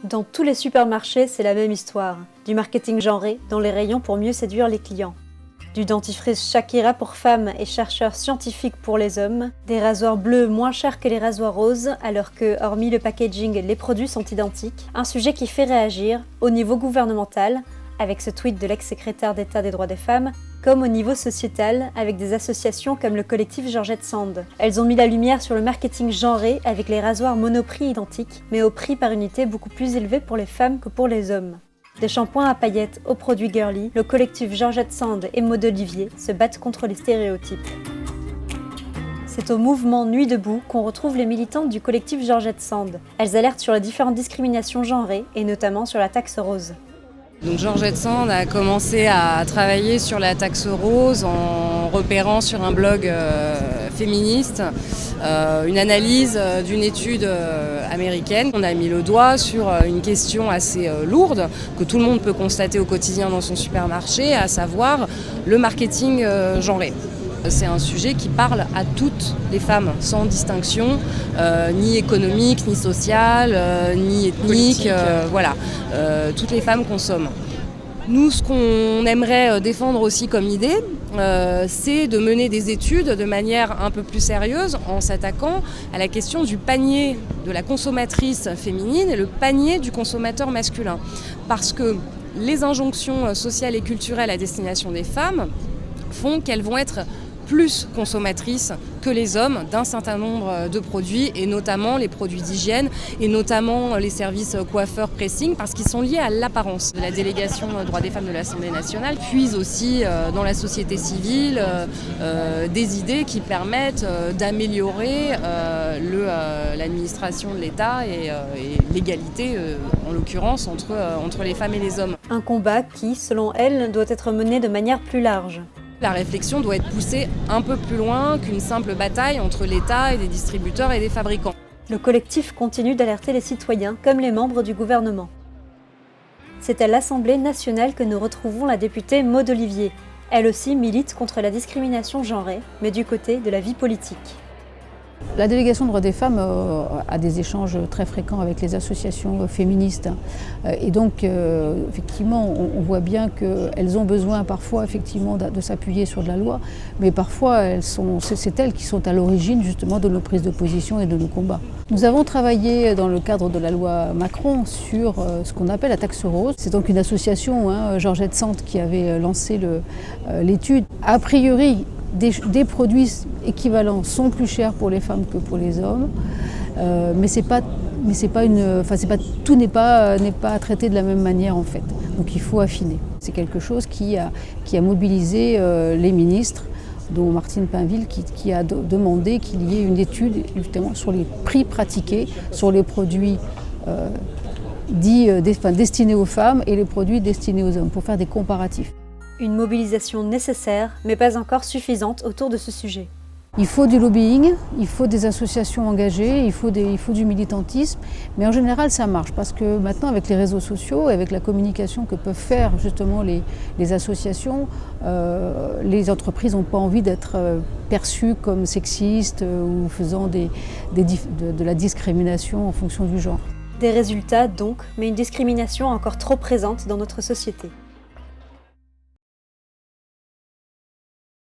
Dans tous les supermarchés, c'est la même histoire. Du marketing genré dans les rayons pour mieux séduire les clients. Du dentifrice Shakira pour femmes et chercheurs scientifiques pour les hommes. Des rasoirs bleus moins chers que les rasoirs roses, alors que, hormis le packaging, les produits sont identiques. Un sujet qui fait réagir, au niveau gouvernemental, avec ce tweet de l'ex-secrétaire d'État des droits des femmes, comme au niveau sociétal, avec des associations comme le collectif Georgette Sand. Elles ont mis la lumière sur le marketing genré avec les rasoirs monoprix identiques, mais au prix par unité beaucoup plus élevé pour les femmes que pour les hommes. Des shampoings à paillettes aux produits girly, le collectif Georgette Sand et Maud Olivier se battent contre les stéréotypes. C'est au mouvement Nuit debout qu'on retrouve les militantes du collectif Georgette Sand. Elles alertent sur les différentes discriminations genrées et notamment sur la taxe rose. Donc Georgette Sand a commencé à travailler sur la taxe rose en repérant sur un blog féministe une analyse d'une étude américaine. On a mis le doigt sur une question assez lourde que tout le monde peut constater au quotidien dans son supermarché, à savoir le marketing genré. C'est un sujet qui parle à toutes les femmes, sans distinction, ni économique, ni sociale, ni ethnique. Voilà, toutes les femmes consomment. Nous, ce qu'on aimerait défendre aussi comme idée, c'est de mener des études de manière un peu plus sérieuse en s'attaquant à la question du panier de la consommatrice féminine et le panier du consommateur masculin. Parce que les injonctions sociales et culturelles à destination des femmes font qu'elles vont être plus consommatrices que les hommes d'un certain nombre de produits et notamment les produits d'hygiène et notamment les services coiffeurs pressing parce qu'ils sont liés à l'apparence. La délégation droits des femmes de l'Assemblée nationale puise aussi dans la société civile des idées qui permettent d'améliorer l'administration de l'État et l'égalité en l'occurrence entre les femmes et les hommes. Un combat qui, selon elle, doit être mené de manière plus large. La réflexion doit être poussée un peu plus loin qu'une simple bataille entre l'État et des distributeurs et des fabricants. Le collectif continue d'alerter les citoyens comme les membres du gouvernement. C'est à l'Assemblée nationale que nous retrouvons la députée Maud Olivier. Elle aussi milite contre la discrimination genrée, mais du côté de la vie politique. La délégation de droits des femmes a des échanges très fréquents avec les associations féministes. Et donc, effectivement, on voit bien qu'elles ont besoin parfois effectivement, de s'appuyer sur de la loi, mais parfois c'est elles qui sont à l'origine justement de nos prises de position et de nos combats. Nous avons travaillé dans le cadre de la loi Macron sur ce qu'on appelle la taxe rose. C'est donc une association, Georgette Sand, qui avait lancé l'étude. A priori, des produits équivalents sont plus chers pour les femmes que pour les hommes, mais tout n'est pas traité de la même manière en fait. Donc il faut affiner. C'est quelque chose qui a mobilisé les ministres, dont Martine Pinville, qui a demandé qu'il y ait une étude justement sur les prix pratiqués sur les produits destinés aux femmes et les produits destinés aux hommes, pour faire des comparatifs. Une mobilisation nécessaire, mais pas encore suffisante autour de ce sujet. Il faut du lobbying, il faut des associations engagées, il faut du militantisme, mais en général ça marche parce que maintenant avec les réseaux sociaux et avec la communication que peuvent faire justement les associations, les entreprises n'ont pas envie d'être perçues comme sexistes ou faisant de la discrimination en fonction du genre. Des résultats donc, mais une discrimination encore trop présente dans notre société.